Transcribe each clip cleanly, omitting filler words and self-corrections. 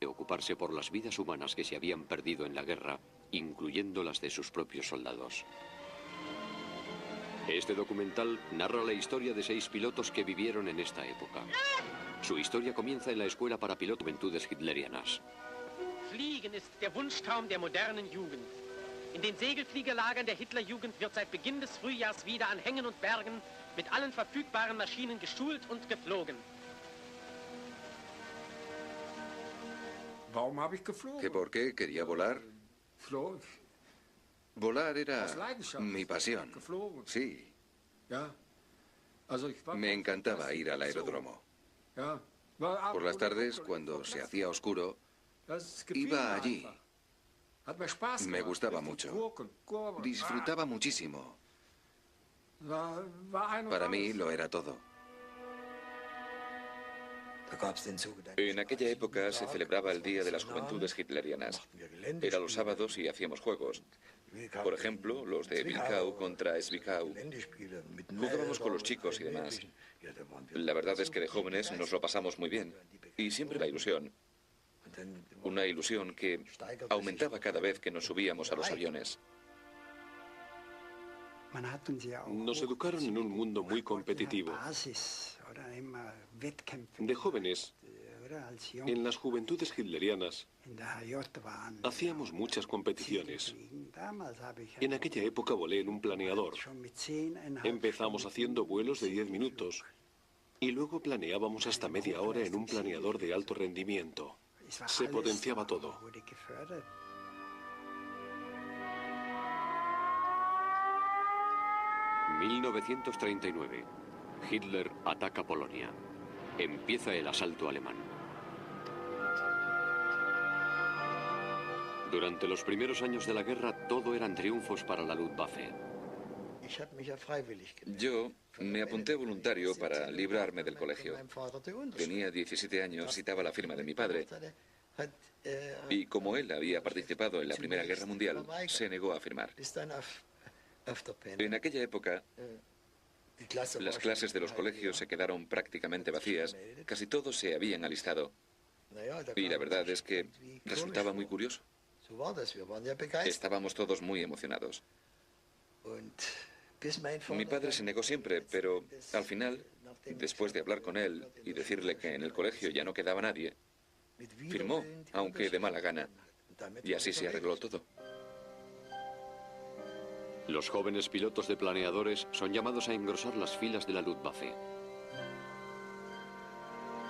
preocuparse por las vidas humanas que se habían perdido en la guerra, incluyendo las de sus propios soldados. Este documental narra la historia de 6 pilotos que vivieron en esta época. Su historia comienza en la escuela para pilotos Juventudes Hitlerianas. Fliegen ist der Wunschtraum der modernen Jugend. In den Segelfliegerlagern der Hitlerjugend wird seit Beginn des Frühjahrs wieder an Hängen und Bergen mit allen verfügbaren Maschinen geschult und geflogen. ¿Que por qué quería volar? Volar era mi pasión. Sí. Me encantaba ir al aeródromo. Por las tardes, cuando se hacía oscuro, iba allí. Me gustaba mucho. Disfrutaba muchísimo. Para mí lo era todo. En aquella época se celebraba el Día de las Juventudes Hitlerianas. Era los sábados y hacíamos juegos. Por ejemplo, los de Wilkau contra Zwickau. Jugábamos con los chicos y demás. La verdad es que de jóvenes nos lo pasamos muy bien. Y siempre la ilusión. Una ilusión que aumentaba cada vez que nos subíamos a los aviones. Nos educaron en un mundo muy competitivo. De jóvenes, en las Juventudes Hitlerianas, hacíamos muchas competiciones. En aquella época volé en un planeador. Empezamos haciendo vuelos de 10 minutos y luego planeábamos hasta media hora en un planeador de alto rendimiento. Se potenciaba todo. ...1939... Hitler ataca Polonia. Empieza el asalto alemán. Durante los primeros años de la guerra, todo eran triunfos para la Luftwaffe. Yo me apunté voluntario para librarme del colegio. Tenía 17 años, necesitaba la firma de mi padre. Y como él había participado en la Primera Guerra Mundial, se negó a firmar. En aquella época, las clases de los colegios se quedaron prácticamente vacías. Casi todos se habían alistado. Y la verdad es que resultaba muy curioso. Estábamos todos muy emocionados. Mi padre se negó siempre, pero al final, después de hablar con él y decirle que en el colegio ya no quedaba nadie, firmó, aunque de mala gana. Y así se arregló todo. Los jóvenes pilotos de planeadores son llamados a engrosar las filas de la Luftwaffe.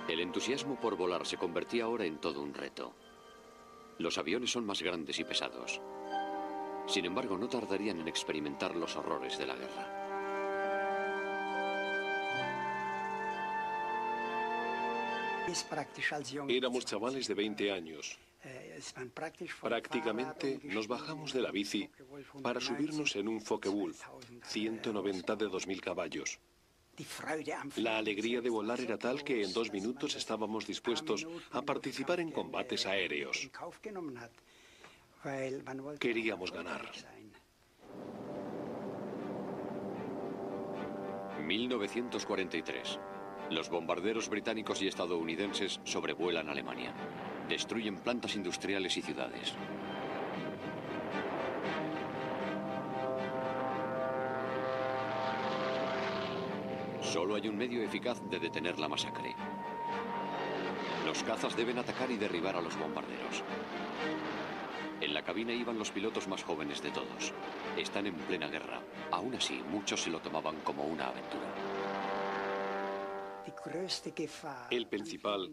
El entusiasmo por volar se convertía ahora en todo un reto. Los aviones son más grandes y pesados. Sin embargo, no tardarían en experimentar los horrores de la guerra. Éramos chavales de 20 años. Prácticamente nos bajamos de la bici para subirnos en un Focke-Wulf 190 de 2000 caballos. La alegría de volar era tal que en 2 minutos estábamos dispuestos a participar en combates aéreos. Queríamos ganar. 1943. Los bombarderos británicos y estadounidenses sobrevuelan Alemania. Destruyen plantas industriales y ciudades. Solo hay un medio eficaz de detener la masacre. Los cazas deben atacar y derribar a los bombarderos. En la cabina iban los pilotos más jóvenes de todos. Están en plena guerra. Aún así, muchos se lo tomaban como una aventura. El principal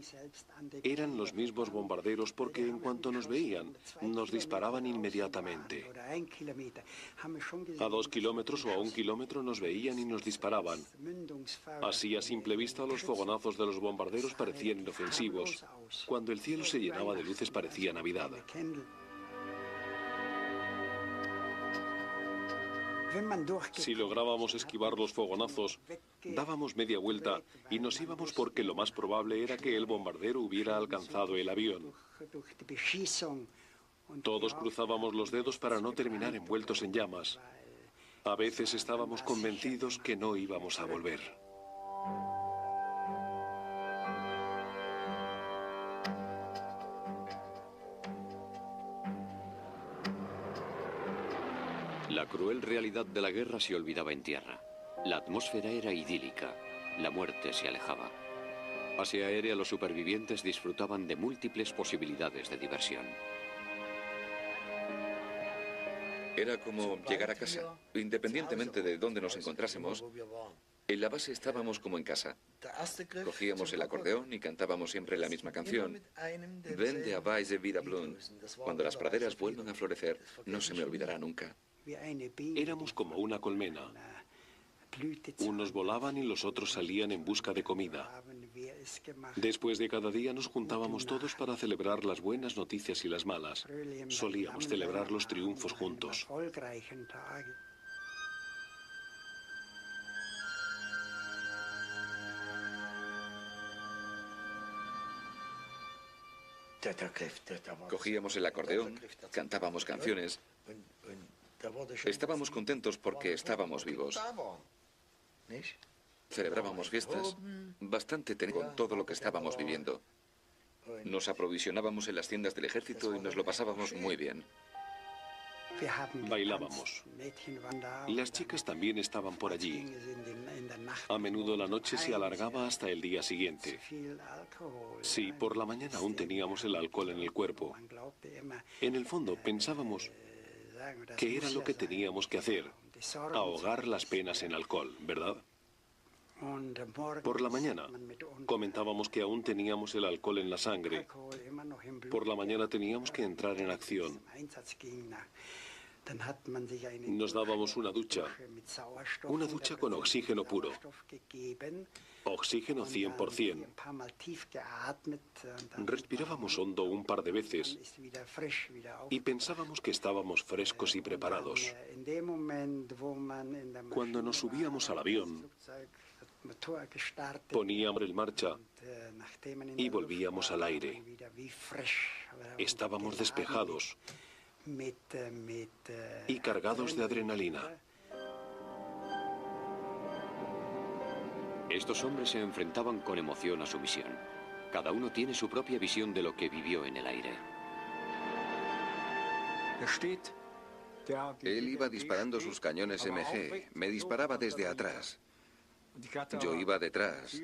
eran los mismos bombarderos porque en cuanto nos veían, nos disparaban inmediatamente. A 2 kilómetros o a 1 kilómetro nos veían y nos disparaban. Así, a simple vista, los fogonazos de los bombarderos parecían inofensivos. Cuando el cielo se llenaba de luces parecía Navidad. Si lográbamos esquivar los fogonazos, dábamos media vuelta y nos íbamos porque lo más probable era que el bombardero hubiera alcanzado el avión. Todos cruzábamos los dedos para no terminar envueltos en llamas. A veces estábamos convencidos que no íbamos a volver. La cruel realidad de la guerra se olvidaba en tierra. La atmósfera era idílica. La muerte se alejaba. Base aérea, los supervivientes disfrutaban de múltiples posibilidades de diversión. Era como llegar a casa. Independientemente de dónde nos encontrásemos, en la base estábamos como en casa. Cogíamos el acordeón y cantábamos siempre la misma canción. Wenn der Weise wieder blüht. Cuando las praderas vuelvan a florecer, no se me olvidará nunca. Éramos como una colmena. Unos volaban y los otros salían en busca de comida. Después de cada día nos juntábamos todos para celebrar las buenas noticias y las malas. Solíamos celebrar los triunfos juntos. Cogíamos el acordeón, cantábamos canciones. Estábamos contentos porque estábamos vivos. Celebrábamos fiestas, bastante con todo lo que estábamos viviendo. Nos aprovisionábamos en las tiendas del ejército y nos lo pasábamos muy bien. Bailábamos. Las chicas también estaban por allí. A menudo la noche se alargaba hasta el día siguiente. Sí, por la mañana aún teníamos el alcohol en el cuerpo. En el fondo pensábamos que era lo que teníamos que hacer, ahogar las penas en alcohol, ¿verdad? Por la mañana comentábamos que aún teníamos el alcohol en la sangre. Por la mañana teníamos que entrar en acción. Nos dábamos una ducha con oxígeno puro. Oxígeno 100%. Respirábamos hondo un par de veces y pensábamos que estábamos frescos y preparados. Cuando nos subíamos al avión, poníamos en marcha y volvíamos al aire. Estábamos despejados y cargados de adrenalina. Estos hombres se enfrentaban con emoción a su misión. Cada uno tiene su propia visión de lo que vivió en el aire. Él iba disparando sus cañones MG. Me disparaba desde atrás. Yo iba detrás,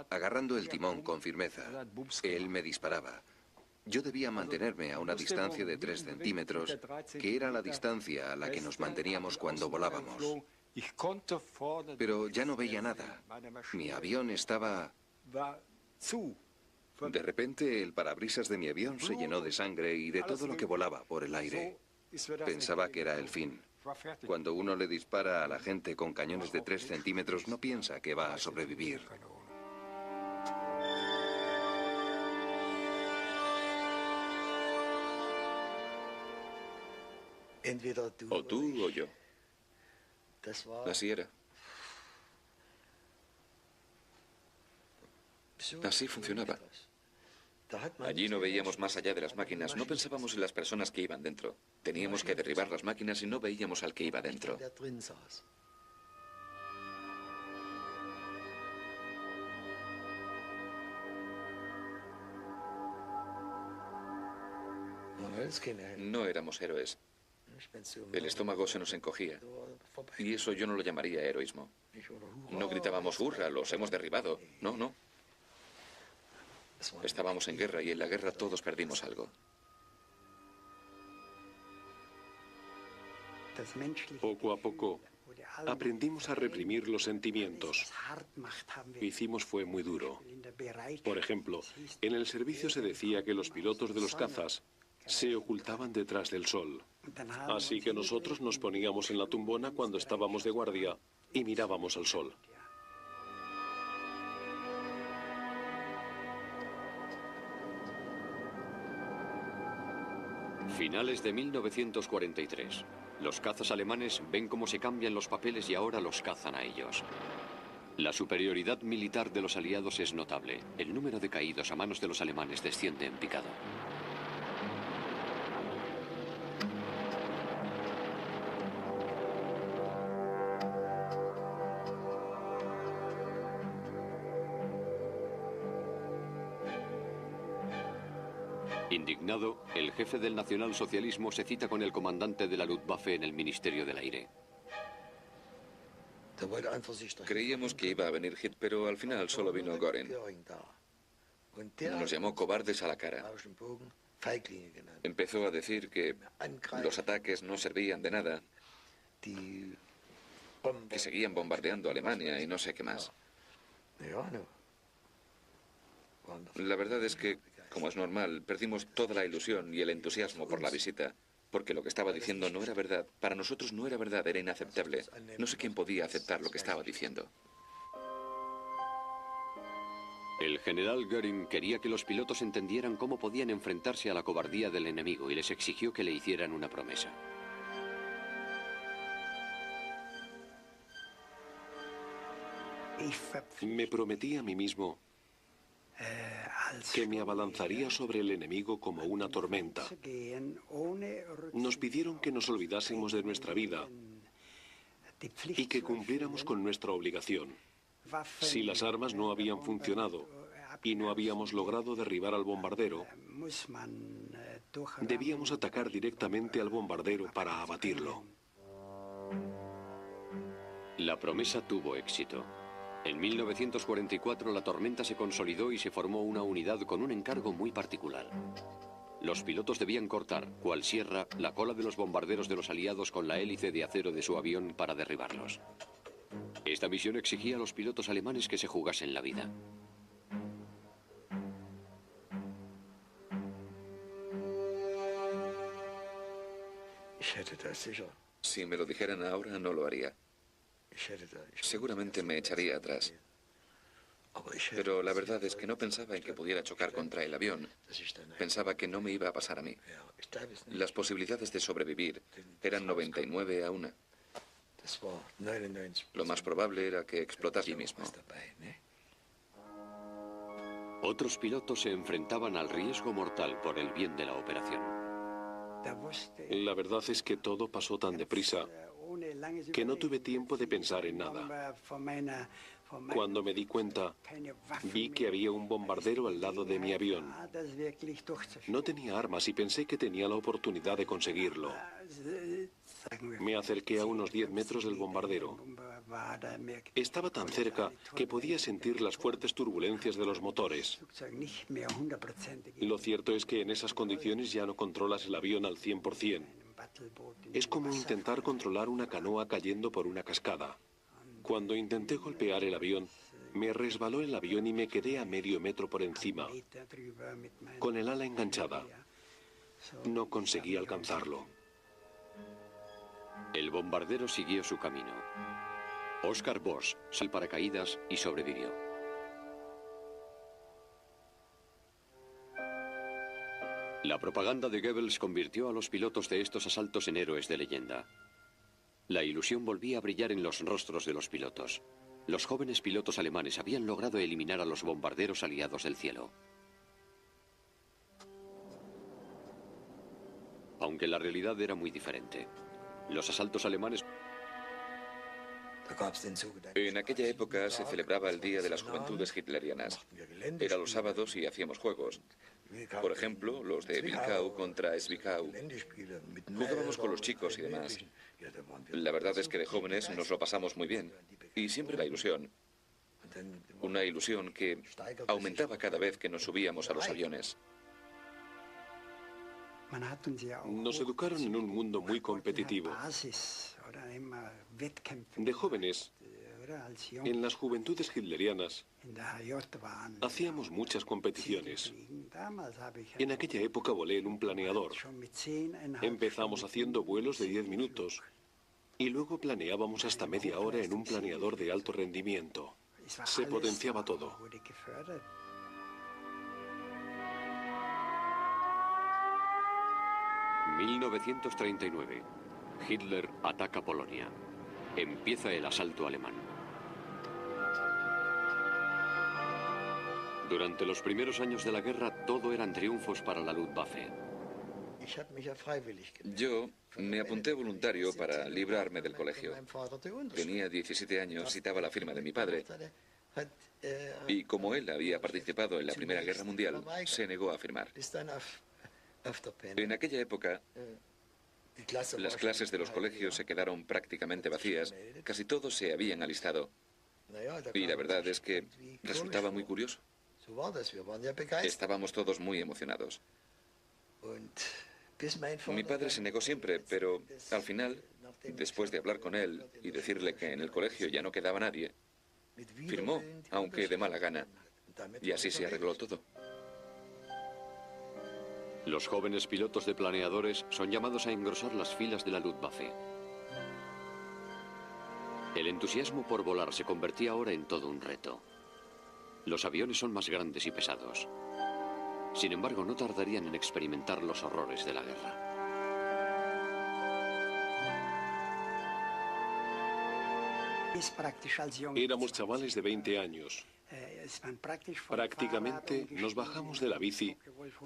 agarrando el timón con firmeza. Él me disparaba. Yo debía mantenerme a una distancia de 3 centímetros, que era la distancia a la que nos manteníamos cuando volábamos. Pero ya no veía nada. Mi avión estaba... De repente, el parabrisas de mi avión se llenó de sangre y de todo lo que volaba por el aire. Pensaba que era el fin. Cuando uno le dispara a la gente con cañones de 3 centímetros, no piensa que va a sobrevivir. O tú o yo. Así era. Así funcionaba. Allí no veíamos más allá de las máquinas, no pensábamos en las personas que iban dentro. Teníamos que derribar las máquinas y no veíamos al que iba dentro. No éramos héroes. El estómago se nos encogía. Y eso yo no lo llamaría heroísmo. No gritábamos, ¡hurra! Los hemos derribado. No, no. Estábamos en guerra y en la guerra todos perdimos algo. Poco a poco aprendimos a reprimir los sentimientos. Lo que hicimos fue muy duro. Por ejemplo, en el servicio se decía que los pilotos de los cazas se ocultaban detrás del sol. Así que nosotros nos poníamos en la tumbona cuando estábamos de guardia y mirábamos al sol. Finales de 1943. Los cazas alemanes ven cómo se cambian los papeles y ahora los cazan a ellos. La superioridad militar de los aliados es notable. El número de caídos a manos de los alemanes desciende en picado. Indignado, el jefe del nacionalsocialismo se cita con el comandante de la Luftwaffe en el Ministerio del Aire. Creíamos que iba a venir Hitler, pero al final solo vino Göring. Nos llamó cobardes a la cara. Empezó a decir que los ataques no servían de nada, que seguían bombardeando Alemania y no sé qué más. La verdad es que, como es normal, perdimos toda la ilusión y el entusiasmo por la visita, porque lo que estaba diciendo no era verdad. Para nosotros no era verdad, era inaceptable. No sé quién podía aceptar lo que estaba diciendo. El general Göring quería que los pilotos entendieran cómo podían enfrentarse a la cobardía del enemigo y les exigió que le hicieran una promesa. Me prometí a mí mismo que me abalanzaría sobre el enemigo como una tormenta. Nos pidieron que nos olvidásemos de nuestra vida y que cumpliéramos con nuestra obligación. Si las armas no habían funcionado y no habíamos logrado derribar al bombardero, debíamos atacar directamente al bombardero para abatirlo. La promesa tuvo éxito. En 1944 la tormenta se consolidó y se formó una unidad con un encargo muy particular. Los pilotos debían cortar, cual sierra, la cola de los bombarderos de los aliados con la hélice de acero de su avión para derribarlos. Esta misión exigía a los pilotos alemanes que se jugasen la vida. Si me lo dijeran ahora, no lo haría. Seguramente me echaría atrás. Pero la verdad es que no pensaba en que pudiera chocar contra el avión. Pensaba que no me iba a pasar a mí. Las posibilidades de sobrevivir eran 99 a 1. Lo más probable era que explotase allí mismo. Otros pilotos se enfrentaban al riesgo mortal por el bien de la operación. La verdad es que todo pasó tan deprisa que no tuve tiempo de pensar en nada. Cuando me di cuenta, vi que había un bombardero al lado de mi avión. No tenía armas y pensé que tenía la oportunidad de conseguirlo. Me acerqué a unos 10 metros del bombardero. Estaba tan cerca que podía sentir las fuertes turbulencias de los motores. Lo cierto es que en esas condiciones ya no controlas el avión al 100%. Es como intentar controlar una canoa cayendo por una cascada. Cuando intenté golpear el avión, me resbaló el avión y me quedé a medio metro por encima, con el ala enganchada. No conseguí alcanzarlo. El bombardero siguió su camino. Oskar Bosch saltó paracaídas y sobrevivió. La propaganda de Goebbels convirtió a los pilotos de estos asaltos en héroes de leyenda. La ilusión volvía a brillar en los rostros de los pilotos. Los jóvenes pilotos alemanes habían logrado eliminar a los bombarderos aliados del cielo. Aunque la realidad era muy diferente. Los asaltos alemanes... En aquella época se celebraba el Día de las Juventudes Hitlerianas. Era los sábados y hacíamos juegos. Por ejemplo, los de Wilkau contra Zwickau. Jugábamos con los chicos y demás. La verdad es que de jóvenes nos lo pasamos muy bien. Y siempre la ilusión. Una ilusión que aumentaba cada vez que nos subíamos a los aviones. Nos educaron en un mundo muy competitivo. De jóvenes, en las juventudes hitlerianas, hacíamos muchas competiciones. En aquella época volé en un planeador. Empezamos haciendo vuelos de 10 minutos y luego planeábamos hasta media hora en un planeador de alto rendimiento. Se potenciaba todo. ...1939... Hitler ataca Polonia. Empieza el asalto alemán. Durante los primeros años de la guerra, todo eran triunfos para la Luftwaffe. Yo me apunté voluntario para librarme del colegio. Tenía 17 años, necesitaba la firma de mi padre. Y como él había participado en la Primera Guerra Mundial, se negó a firmar. En aquella época, las clases de los colegios se quedaron prácticamente vacías. Casi todos se habían alistado. Y la verdad es que resultaba muy curioso. Estábamos todos muy emocionados. Mi padre se negó siempre, pero al final, después de hablar con él y decirle que en el colegio ya no quedaba nadie, firmó, aunque de mala gana. Y así se arregló todo. Los jóvenes pilotos de planeadores son llamados a engrosar las filas de la Luftwaffe. El entusiasmo por volar se convertía ahora en todo un reto. Los aviones son más grandes y pesados. Sin embargo, no tardarían en experimentar los horrores de la guerra. Éramos chavales de 20 años. Prácticamente nos bajamos de la bici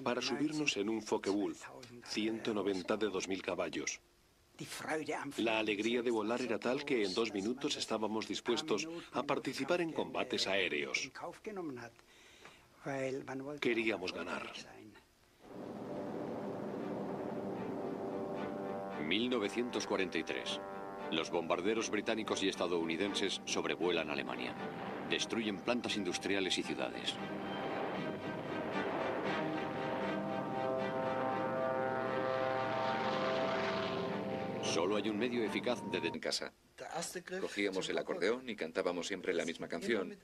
para subirnos en un Focke-Wulf 190 de 2000 caballos. La alegría de volar era tal que en 2 minutos estábamos dispuestos a participar en combates aéreos. Queríamos ganar. 1943. Los bombarderos británicos y estadounidenses sobrevuelan Alemania. Destruyen plantas industriales y ciudades. Solo hay un medio eficaz de En casa. Cogíamos el acordeón y cantábamos siempre la misma canción.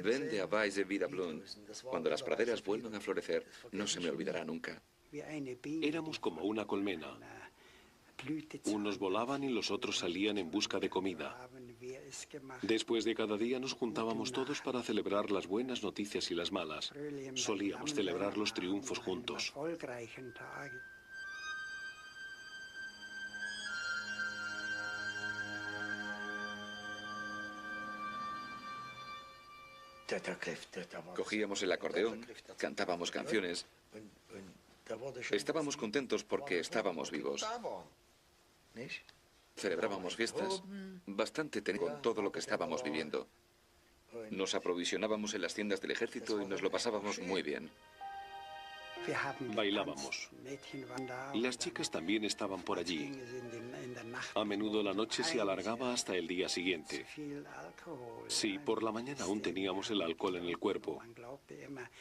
Wenn der Weise wieder blüht. Cuando las praderas vuelvan a florecer, no se me olvidará nunca. Éramos como una colmena. Unos volaban y los otros salían en busca de comida. Después de cada día nos juntábamos todos para celebrar las buenas noticias y las malas. Solíamos celebrar los triunfos juntos. Cogíamos el acordeón, cantábamos canciones. Estábamos contentos porque estábamos vivos. Celebrábamos fiestas, bastante con todo lo que estábamos viviendo. Nos aprovisionábamos en las tiendas del ejército y nos lo pasábamos muy bien. Bailábamos. Las chicas también estaban por allí. A menudo la noche se alargaba hasta el día siguiente. Sí, por la mañana aún teníamos el alcohol en el cuerpo.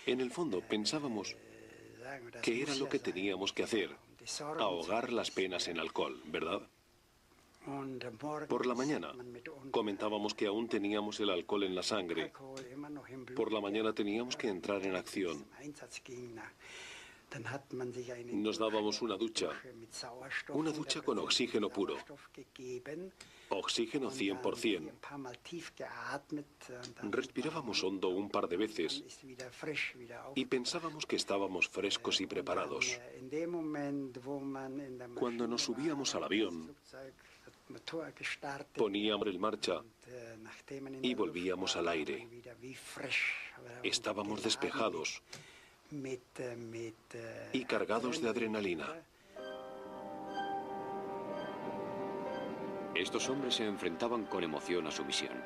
En el fondo pensábamos que era lo que teníamos que hacer, ahogar las penas en alcohol, ¿verdad? Por la mañana comentábamos que aún teníamos el alcohol en la sangre. Por la mañana teníamos que entrar en acción. Nos dábamos una ducha con oxígeno puro. Oxígeno 100%. Respirábamos hondo un par de veces y pensábamos que estábamos frescos y preparados. Cuando nos subíamos al avión, poníamos en marcha y volvíamos al aire. Estábamos despejados y cargados de adrenalina. Estos hombres se enfrentaban con emoción a su misión.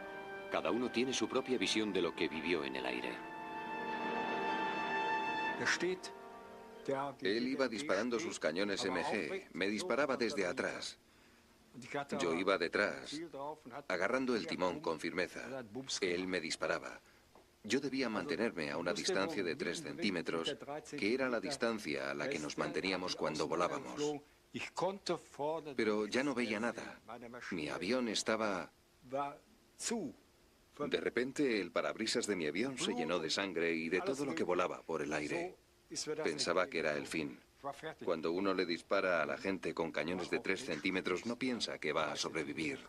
Cada uno tiene su propia visión de lo que vivió en el aire. Él iba disparando sus cañones MG. Me disparaba desde atrás. Yo iba detrás, agarrando el timón con firmeza. Él me disparaba. Yo debía mantenerme a una distancia de 3 centímetros, que era la distancia a la que nos manteníamos cuando volábamos. Pero ya no veía nada. Mi avión estaba... De repente, el parabrisas de mi avión se llenó de sangre y de todo lo que volaba por el aire. Pensaba que era el fin. Cuando uno le dispara a la gente con cañones de 3 centímetros, no piensa que va a sobrevivir.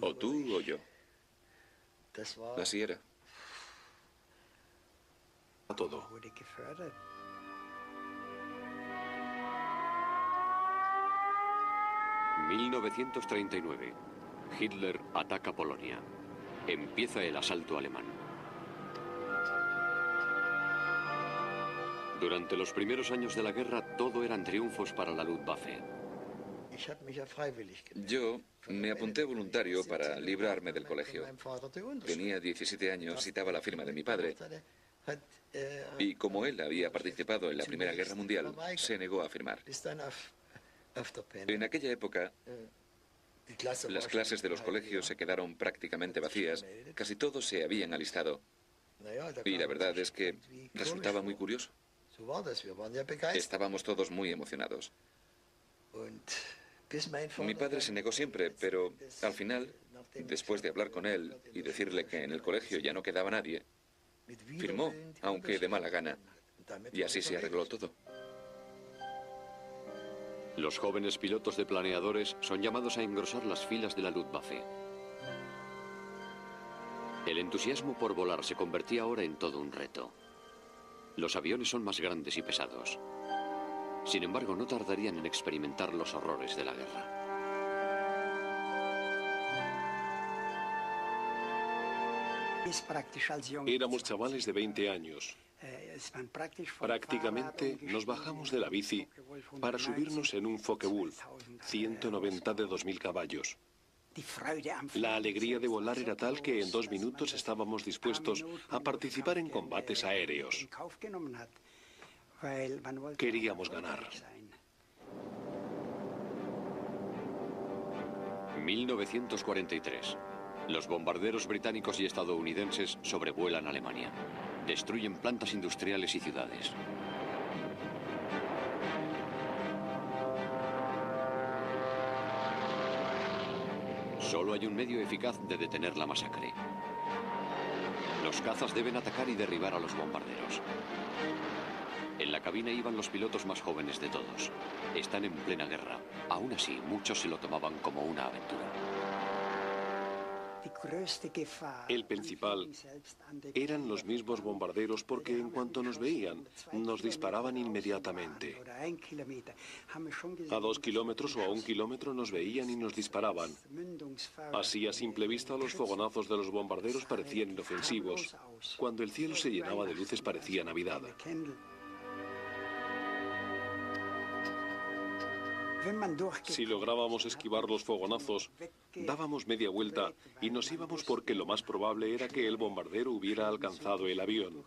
O tú o yo. Así era. Todo. 1939. Hitler ataca Polonia. Empieza el asalto alemán. Durante los primeros años de la guerra, todo eran triunfos para la Luftwaffe. Yo me apunté voluntario para librarme del colegio. Tenía 17 años, necesitaba la firma de mi padre. Y como él había participado en la Primera Guerra Mundial, se negó a firmar. En aquella época, las clases de los colegios se quedaron prácticamente vacías. Casi todos se habían alistado. Y la verdad es que resultaba muy curioso. Estábamos todos muy emocionados. Mi padre se negó siempre, pero al final, después de hablar con él y decirle que en el colegio ya no quedaba nadie, firmó, aunque de mala gana. Y así se arregló todo. Los jóvenes pilotos de planeadores son llamados a engrosar las filas de la Luftwaffe. El entusiasmo por volar se convertía ahora en todo un reto. Los aviones son más grandes y pesados. Sin embargo, no tardarían en experimentar los horrores de la guerra. Éramos chavales de 20 años. Prácticamente nos bajamos de la bici para subirnos en un Focke-Wulf 190 de 2000 caballos. La alegría de volar era tal que en 2 minutos estábamos dispuestos a participar en combates aéreos. Queríamos ganar. 1943. Los bombarderos británicos y estadounidenses sobrevuelan Alemania. Destruyen plantas industriales y ciudades. Solo hay un medio eficaz de detener la masacre. Los cazas deben atacar y derribar a los bombarderos. En la cabina iban los pilotos más jóvenes de todos. Están en plena guerra. Aún así, muchos se lo tomaban como una aventura. El principal eran los mismos bombarderos porque en cuanto nos veían, nos disparaban inmediatamente. A 2 kilómetros o a 1 kilómetro nos veían y nos disparaban. Así, a simple vista, los fogonazos de los bombarderos parecían inofensivos. Cuando el cielo se llenaba de luces parecía Navidad. Si lográbamos esquivar los fogonazos, dábamos media vuelta y nos íbamos porque lo más probable era que el bombardero hubiera alcanzado el avión.